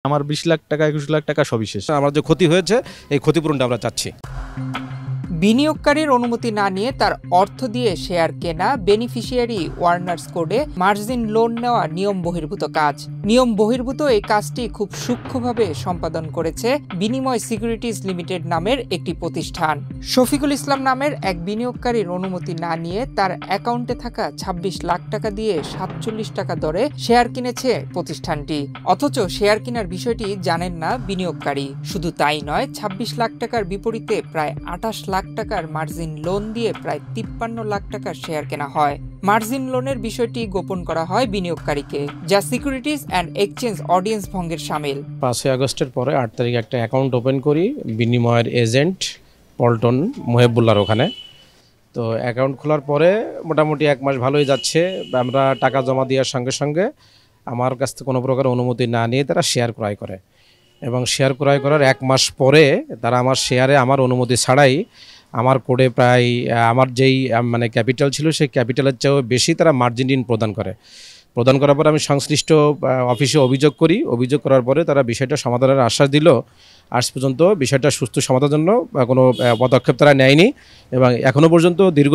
আমার 20 লাখ টাকা 21 লাখ টাকা সবই শেষ। আমার যে ক্ষতি হয়েছে এই ক্ষতিপূরণটা আমরা চাচ্ছি। বিনিয়োগকারীর অনুমতি না নিয়ে তার অর্থ দিয়ে শেয়ার কেনা, বেনিফিশিয়ারি ওয়ার্নার্স কোডে মার্জিন লোন নেওয়া নিয়ম বহির্ভূত কাজ। নিয়ম বহির্ভূত এই কাজটি খুব সূক্ষ্মভাবে সম্পাদন করেছে বিনিময় সিকিউরিটিজ লিমিটেড নামের একটি প্রতিষ্ঠান। শফিকুল ইসলাম নামের এক বিনিয়োগকারীর অনুমতি না নিয়ে তার অ্যাকাউন্টে থাকা 26 লাখ টাকা দিয়ে 47 টাকা দরে শেয়ার কিনেছে প্রতিষ্ঠানটি। অথচ শেয়ার কেনার বিষয়টি জানেন না বিনিয়োগকারী। শুধু তাই নয়, 26 লাখ টাকার বিপরীতে প্রায় 28 লাখ টাকার মার্জিন লোন দিয়ে প্রায় 53 লাখ টাকার শেয়ার কেনা হয়। মার্জিন লোনের বিষয়টি গোপন করা হয় বিনিয়োগকারীকে, যা সিকিউরিটিজ অ্যান্ড এক্সচেঞ্জ অডিয়েন্স ভঙ্গের শামিল। 5 আগস্টের পরে 8 তারিখে একটা অ্যাকাউন্ট ওপেন করি বিনিময়ের এজেন্ট পল্টন মহেবুল্লার ওখানে। তো অ্যাকাউন্ট খোলার পরে মোটামুটি 1 মাস ভালোই যাচ্ছে। আমরা টাকা জমা দেওয়ার সঙ্গে সঙ্গে আমার কাছ থেকে কোনো প্রকার অনুমতি না নিয়ে তারা শেয়ার ক্রয় করে, এবং শেয়ার ক্রয় করার 1 মাস পরে তারা আমার শেয়ারে আমার অনুমতি ছাড়াই আমার কোডে প্রায় আমার যেই মানে ক্যাপিটাল ছিল সেই ক্যাপিটালের চেয়েও বেশি তারা মার্জিন ঋণ প্রদান করার পরে আমি সংশ্লিষ্ট অফিসে অভিযোগ করি। অভিযোগ করার পরে তারা বিষয়টা সমাধানের আশ্বাস দিল। আজ পর্যন্ত বিষয়টা সুস্থ সমাধানের জন্য কোনো পদক্ষেপ তারা নেয়নি, এবং এখনও পর্যন্ত দীর্ঘ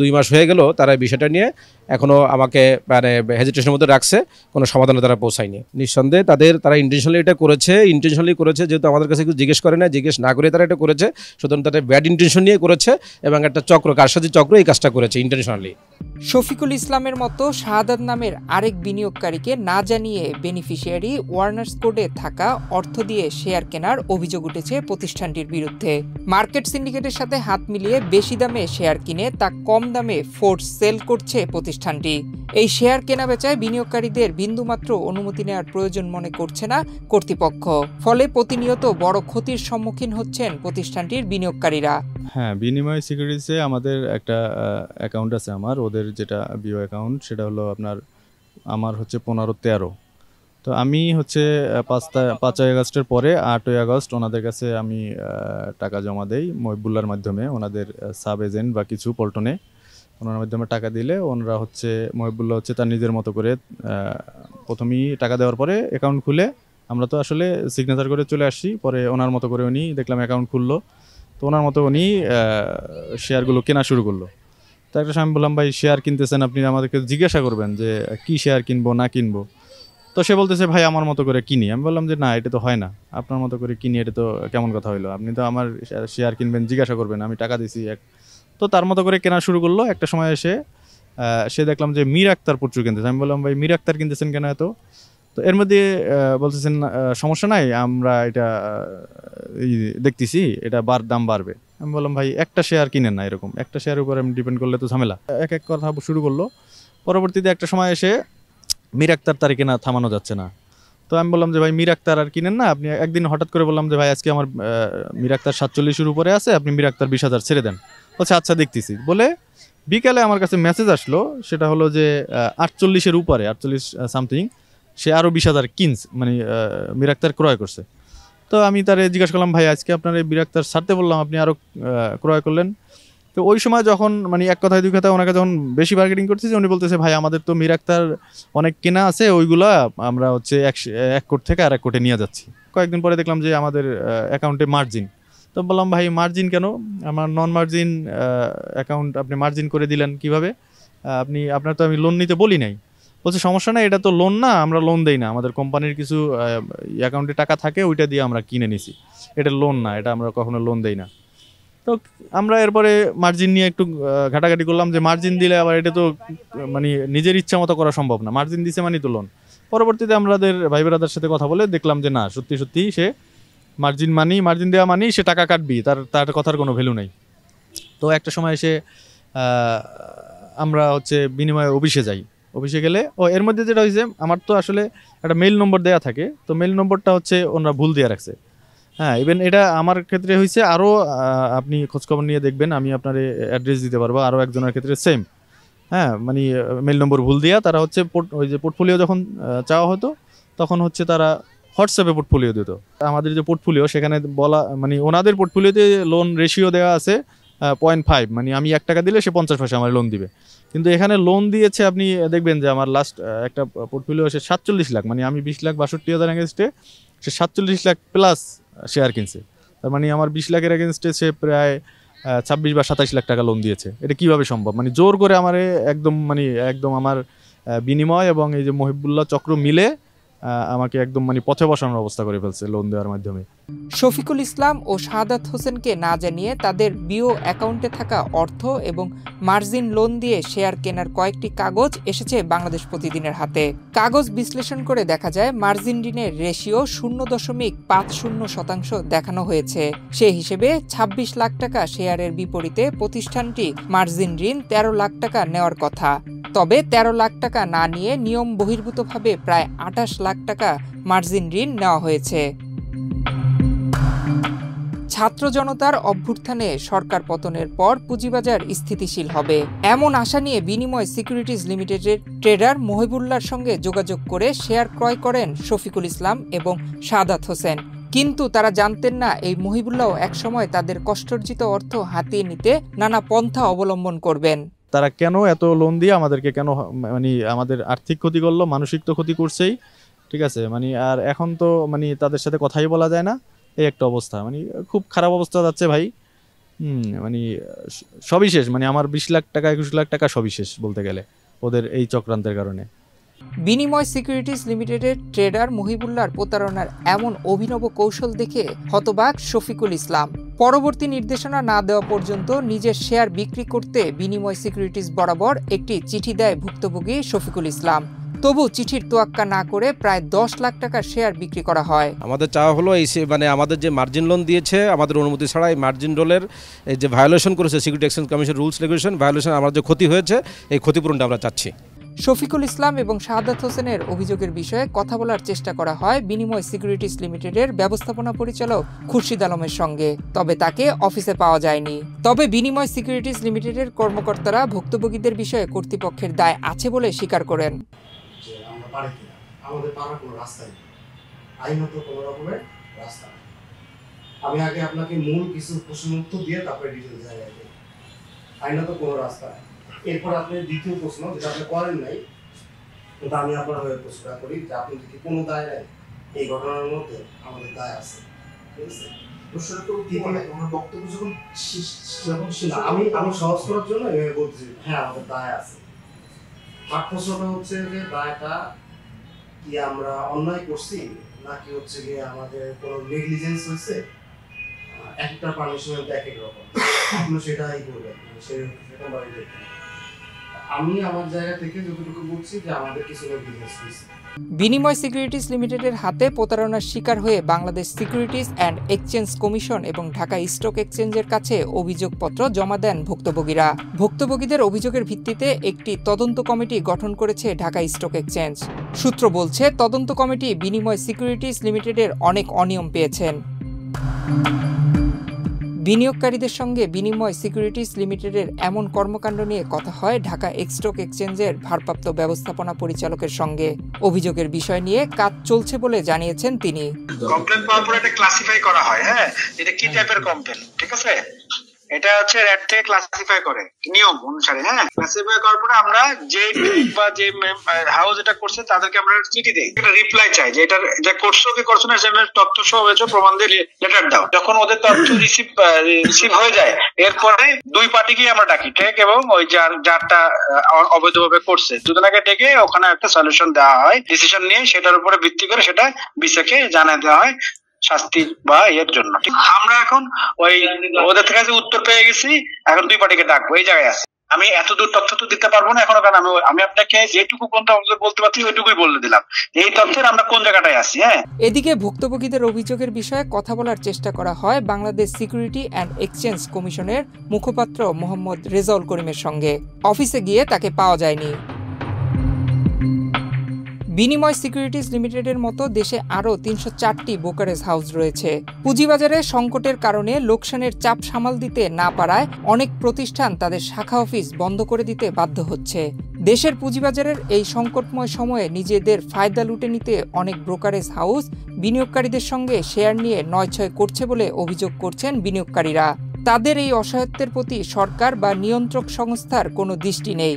2 মাস হয়ে গেল তারা বিষয়টা নিয়ে এখনও আমাকে মানে হেজিটেশনের মধ্যে রাখছে, কোনো সমাধানে তারা পৌঁছায়নি। নিঃসন্দেহে তারা ইন্টেনশনালি করেছে, যেহেতু আমাদের কাছে কিছু জিজ্ঞেস করে না, জিজ্ঞেস না করে তারা এটা করেছে। সুতরাং তারা ব্যাড ইন্টেনশন নিয়ে করেছে এবং একটা কারসাজি চক্র এই কাজটা করেছে ইন্টেনশনালি। শফিকুল ইসলামের মতো শাহাদাত নামের আরেক বিনিয়োগকারীকে না জানিয়ে বেনিফিশিয়ারি ওয়ার্নার্স কোডে থাকা অর্থ দিয়ে শেয়ার কেনার অভিযোগ উঠেছে প্রতিষ্ঠানটির বিরুদ্ধে। মার্কেট সিন্ডিকেটের সাথে হাত মিলিয়ে বেশি দামে শেয়ার কিনে তা কম দামে ফোর্স সেল করছে প্রতিষ্ঠানটি। এই শেয়ার কেনা বেচায় বিনিয়োগকারীদের বিন্দুমাত্র অনুমতি নেওয়ার প্রয়োজন মনে করছে না কর্তৃপক্ষ। ফলে প্রতিনিয়ত বড় ক্ষতির সম্মুখীন হচ্ছেন প্রতিষ্ঠানটির বিনিয়োগকারীরা। হ্যাঁ, বিনিময় সিকিউরিটিজে আমাদের একটা অ্যাকাউন্ট আছে। ওদের যেটা বিও অ্যাকাউন্ট সেটা হলো আমার হচ্ছে 15-13। তো আমি হচ্ছে 5 আগস্টের পরে 8 আগস্ট ওনাদের কাছে আমি টাকা জমা দেই মহিবুল্লার মাধ্যমে। ওনাদের সাব এজেন্ট বা কিছু পল্টনে ওনার মাধ্যমে টাকা দিলে ওনারা হচ্ছে মহিবুল্লাহ হচ্ছে তার নিজের মতো করে প্রথমেই টাকা দেওয়ার পরে অ্যাকাউন্ট খুলে আমরা তো আসলে সিগনেচার করে চলে আসি। পরে ওনার মতো করে উনি দেখলাম অ্যাকাউন্ট খুললো। তো ওনার মতো উনি শেয়ারগুলো কেনা শুরু করলো। তো একটা সময় আমি বললাম, ভাই শেয়ার কিনতেছেন, আপনি আমাদেরকে জিজ্ঞাসা করবেন যে কি শেয়ার কিনবো না কিনবো। তো সে বলতেছে, ভাই আমার মতো করে কিনি। আমি বললাম যে না, এটা তো হয় না, আপনার মতো করে কিনি এটা তো কেমন কথা হইলো, আপনি তো আমার শেয়ার কিনবেন জিজ্ঞাসা করবেন, আমি টাকা দিছি। তো তার মতো করে কেনা শুরু করলো। একটা সময় এসে সে দেখলাম যে মীর আক্তার প্রচুর কিনতেছে। আমি বললাম, ভাই মীর আক্তার কিনতেছেন কেন এত? তো এর মধ্যে বলতেছেন সমস্যা নাই, আমরা এটা দেখতেছি, এটা দাম বাড়বে। আমি বললাম, ভাই একটা শেয়ার কিনেন না, এরকম একটা শেয়ারের উপর আমি ডিপেন্ড করলে তো ঝামেলা। এক কথা শুরু করলো। পরবর্তীতে একটা সময় এসে মীর আক্তার তার কেনা থামানো যাচ্ছে না। তো আমি বললাম যে ভাই মীর আক্তার আর কিনেন না আপনি। একদিন হঠাৎ করে বললাম যে ভাই আজকে আমার মীর আক্তার 47-এর উপরে আছে, আপনি মীর আক্তার 20,000 ছেড়ে দেন। বলছে আচ্ছা দেখতেছি বলে বিকালে আমার কাছে মেসেজ আসলো, সেটা হলো যে 48-এর উপরে 48 সামথিং সে আরও 20,000 মানে মীর আক্তার ক্রয় করছে। তো আমি তারে জিজ্ঞাসা করলাম, ভাই আজকে আপনার এই মীর আক্তার ছাড়তে বললাম, আপনি আরও ক্রয় করলেন। তো ওই সময় যখন মানে এক কথায় 2 কথায় ওনাকে যখন বেশি মার্কেটিং করতেছে, উনি বলতেছে, ভাই আমাদের তো মীর আক্তার অনেক কেনা আছে, ওইগুলা আমরা হচ্ছে 1 কোট থেকে আর 1 কোটে নিয়ে যাচ্ছি। কয়েকদিন পরে দেখলাম যে আমাদের অ্যাকাউন্টে মার্জিন। তো বললাম, ভাই মার্জিন কেন? আমার নন মার্জিন অ্যাকাউন্ট আপনি মার্জিন করে দিলেন কিভাবে? আপনার তো আমি লোন নিতে বলি নাই। বলছে সমস্যা নাই, এটা তো লোন না, আমরা লোন দেই না, আমাদের কোম্পানির কিছু অ্যাকাউন্টে টাকা থাকে, ওইটা দিয়ে আমরা কিনে নিছি, এটা লোন না, এটা আমরা কখনো লোন দেই না। তো আমরা এরপরে মার্জিন নিয়ে একটু ঘাটাঘাটি করলাম যে মার্জিন দিলে আবার এটা তো মানে নিজের ইচ্ছা মতো করা সম্ভব না, মার্জিন দিছে মানে তো লোন। পরবর্তীতে আমাদের ভাই ব্রাদার সাথে কথা বলে দেখলাম যে না, সত্যি সত্যি সে মার্জিন দেওয়া মানি সে টাকা কাটবি, তার কথার কোনো ভ্যালু নাই। তো একটা সময় এসে আমরা হচ্ছে বিনিময়ে অফিসে গেলে এর মধ্যে যেটা হয়েছে, আমার তো আসলে একটা মেইল নম্বর দেওয়া থাকে, তো মেইল নম্বরটা হচ্ছে ওনারা ভুল দিয়ে রাখছে। হ্যাঁ, ইভেন এটা আমার ক্ষেত্রে হয়েছে, আরও আপনি খোঁজখবর নিয়ে দেখবেন, আমি আপনার অ্যাড্রেস দিতে পারবো, আরও একজনের ক্ষেত্রে সেম। হ্যাঁ, মানে মেইল নম্বর ভুল দিয়া তারা হচ্ছে ওই যে পোর্টফোলিও যখন চাওয়া হতো তখন হচ্ছে তারা হোয়াটসঅ্যাপে পোর্টফোলিও দিত। আমাদের যে পোর্টফোলিও সেখানে বলা মানে ওনাদের পোর্টফোলিওতে লোন রেশিও দেওয়া আছে 0.5, মানে আমি 1 টাকা দিলে সে 50 পয়সা আমার লোন দিবে। কিন্তু এখানে লোন দিয়েছে, আপনি দেখবেন যে আমার লাস্ট একটা পোর্টফোলিও সে 47 লাখ, মানে আমি 20,62,000 এগেইনস্টে সে 47 লাখ প্লাস শেয়ার কিনছে। তার মানে আমার 20 লাখের এগেনস্টে সে প্রায় 26 বা 27 লাখ টাকা লোন দিয়েছে। এটা কিভাবে সম্ভব? মানে জোর করে আমারে একদম আমার বিনিময় এবং এই যে মহিবুল্লাহ চক্র মিলে আমাকে একদম পথে বসানোর অবস্থা করে ফেলছে লোন দেওয়ার মাধ্যমে। শফিকুল ইসলাম ও শাহাদাত হোসেনকে না জানিয়ে তাদের বিও অ্যাকাউন্টে থাকা অর্থ এবং মার্জিন লোন দিয়ে শেয়ার কেনার কয়েকটি কাগজ এসেছে বাংলাদেশ প্রতিদিনের হাতে। কাগজ বিশ্লেষণ করে দেখা যায় মার্জিন ঋণের রেশিও 0.50% দেখানো হয়েছে। সে হিসেবে 26 লাখ টাকা শেয়ারের বিপরীতে প্রতিষ্ঠানটি মার্জিন ঋণ 13 লাখ টাকা নেওয়ার কথা। তবে 13 লাখ টাকা না নিয়ে নিয়ম বহির্ভূতভাবে প্রায় 28 লাখ টাকা মার্জিন ঋণ নেওয়া হয়েছে। ছাত্র জনতার অভ্যুত্থানে সরকার পতনের পর পুঁজিবাজার স্থিতিশীল হবে এমন আশা নিয়ে বিনিময় সিকিউরিটিজ লিমিটেডের ট্রেডার মহিবুল্লাহর সঙ্গে যোগাযোগ করে শেয়ার ক্রয় করেন শফিকুল ইসলাম এবং শাহাদাত হোসেন। কিন্তু তারা জানতেন না এই মহিবুল্লাহ একসময় তাদের কষ্টার্জিত অর্থ হাতিয়ে নিতে নানা পন্থা অবলম্বন করবেন। তারা কেন এত লোন দিয়ে আমাদেরকে আমাদের আর্থিক ক্ষতি করলো, মানসিক তো ক্ষতি করছেই, ঠিক আছে। আর এখন তো তাদের সাথে কথাই বলা যায় না, এই একটা অবস্থা। খুব খারাপ অবস্থা যাচ্ছে ভাই। সবই শেষ। আমার 20 লাখ টাকা 21 লাখ টাকা সবই শেষ বলতে গেলে ওদের এই চক্রান্তের কারণে। বিনিময় সিকিউরিটিজ লিমিটেডের ট্রেডার মহিবুল্লাহর প্রতারণার এমন অভিনব কৌশল দেখে হতবাক শফিকুল ইসলাম। পরবর্তী নির্দেশনা না দেওয়া পর্যন্ত নিজের শেয়ার বিক্রি করতে বিনিময় সিকিউরিটিজ বরাবর একটি চিঠি দেয় ভুক্তভোগী শফিকুল ইসলাম। তবু চিঠির তোয়াক্কা না করে প্রায় 10 লাখ টাকার শেয়ার বিক্রি করা হয়। আমাদের চাওয়া হলো এই আমাদের যে মার্জিন লোন দিয়েছে আমাদের অনুমতি ছাড়া এই মার্জিন লোনের এই যে ভায়োলেশন করেছে security exchange commission rules regulation violation, আমার যে ক্ষতি হয়েছে এই ক্ষতিপূরণটা আমরা চাচ্ছি। শফিকুল ইসলাম এবং শাহাদাত হোসেনের অভিযোগের বিষয়ে কথা বলার চেষ্টা করা হয় বিনিময় সিকিউরিটিজ লিমিটেডের ব্যবস্থাপনা পরিচালক খুরশিদ আলমের সঙ্গে, তবে তাকে অফিসে পাওয়া যায়নি। তবে বিনিময় সিকিউরিটিজ লিমিটেডের কর্মকর্তারা ভুক্তভোগীদের বিষয়ে কর্তৃপক্ষের দায় আছে বলে স্বীকার করেন। আমাদের পাড়ার কোনো রাস্তা নেই, আইনত কোনো রকমের রাস্তা নেই। আমি আগে আপনাকে মূল কিছু প্রশ্ন উত্তর দিয়ে তারপরে ডিটেল জায়গায় যাই। আইনত কোনো রাস্তা নেই। এরপর আপনি দ্বিতীয় প্রশ্ন যেটা আপনি করেন নাই, কিন্তু আমি আপনার হয়ে প্রশ্নটা করি যে আপনি কি কোনো দায় নেই এই ঘটনার মধ্যে? আমাদের দায় আছে, ঠিক আছে। আমি সহজ করার জন্য এভাবে বলছি, হ্যাঁ আমাদের দায় আছে। প্রশ্নটা হচ্ছে যে দায়টা কি আমরা অন্যায় করছি নাকি হচ্ছে গিয়ে আমাদের কোনো নেগলিজেন্স হয়েছে? একটা পানিশমেন্ট এক এক রকম, আপনি সেটাই করবেন, সেটা বাড়ি দেখবেন। আমি আমার জায়গা থেকে যতটুকু বলছি যে আমাদের কিছু নেগলিজেন্স হয়েছে। বিনিময় সিকিউরিটিজ লিমিটেডের হাতে প্রতারণার শিকার হয়ে Bangladesh securities and exchange commission এবং ঢাকা স্টক এক্সচেঞ্জের কাছে অভিযোগপত্র জমা দেন ভুক্তভোগীরা। ভুক্তভোগীদের অভিযোগের ভিত্তিতে একটি তদন্ত কমিটি গঠন করেছে ঢাকা স্টক এক্সচেঞ্জ। সূত্র বলছে তদন্ত কমিটি বিনিময় সিকিউরিটিজ লিমিটেডের অনেক অনিয়ম পেয়েছেন। বিনিয়োগকারীদের সঙ্গে বিনিময় সিকিউরিটিজ লিমিটেডের এমন কর্মকাণ্ড নিয়ে কথা হয় ঢাকা স্টক এক্সচেঞ্জের ভারপ্রাপ্ত ব্যবস্থাপনা পরিচালকের সঙ্গে। অভিযোগের বিষয় নিয়ে কাজ চলছে বলে জানিয়েছেন তিনি। কমপ্লেন পাওয়ার পরে এটা ক্লাসিফাই করা হয়, হ্যাঁ এটা কি টাইপের কমপ্লেন, ঠিক আছে। এটা হচ্ছে র্যাট থেকে ক্লাসিফাই করে নিয়ম অনুসারে, হ্যাঁ ক্লাসিফাই করার পরে আমরা যে বা যে হাউস এটা করছে তাদেরকে আমরা চিঠি দেই, একটা রিপ্লাই চাই যে এটা যা করছো কি করছো না সেটা তথ্য সহ হয়েছে প্রমাণ দিয়ে লেটার দাও। যখন ওদের তথ্য রিসিভ হয়ে যায় এরপরে দুই পার্টিকেই আমরা ডাকি, টেক এবং ওই যারটা অবৈধভাবে করছে দুজনকে ডেকে ওখানে একটা সলিউশন দেওয়া হয়, ডিসিশন নিয়ে সেটার উপরে ভিত্তি করে সেটা বিসিকে জানিয়ে দেওয়া হয় শাস্তি বা এর জন্য। আমরা এখন ওই ওদের থেকে উত্তর পেয়ে গেছি, এখন দুই পার্টিকে ডাকবো, এই জায়গায় আছে। আমি এত দূর তথ্য তো দিতে পারবো না এখনো, কারণ আমি আপনাকে যেটুকু কোন বলতে পারছি ওইটুকুই বলে দিলাম এই তথ্যের আমরা কোন জায়গাটায় আছি। হ্যাঁ, এদিকে ভুক্তভোগীদের অভিযোগের বিষয়ে কথা বলার চেষ্টা করা হয় বাংলাদেশ সিকিউরিটি অ্যান্ড এক্সচেঞ্জ কমিশনের মুখপাত্র মোহাম্মদ রেজাউল করিমের সঙ্গে। অফিসে গিয়ে তাকে পাওয়া যায়নি। বিনিময় সিকিউরিটিজ লিমিটেডের মতো দেশে আরও 304টি ব্রোকারেজ হাউস রয়েছে। পুঁজিবাজারে সংকটের কারণে লোকসানের চাপ সামাল দিতে না পারায় অনেক প্রতিষ্ঠান তাদের শাখা অফিস বন্ধ করে দিতে বাধ্য হচ্ছে। দেশের পুঁজিবাজারের এই সংকটময় সময়ে নিজেদের ফায়দা লুটে নিতে অনেক ব্রোকারেজ হাউস বিনিয়োগকারীদের সঙ্গে শেয়ার নিয়ে নয়ছয় করছে বলে অভিযোগ করছেন বিনিয়োগকারীরা। তাদের এই অসহায়ত্বের প্রতি সরকার বা নিয়ন্ত্রক সংস্থার কোনো দৃষ্টি নেই।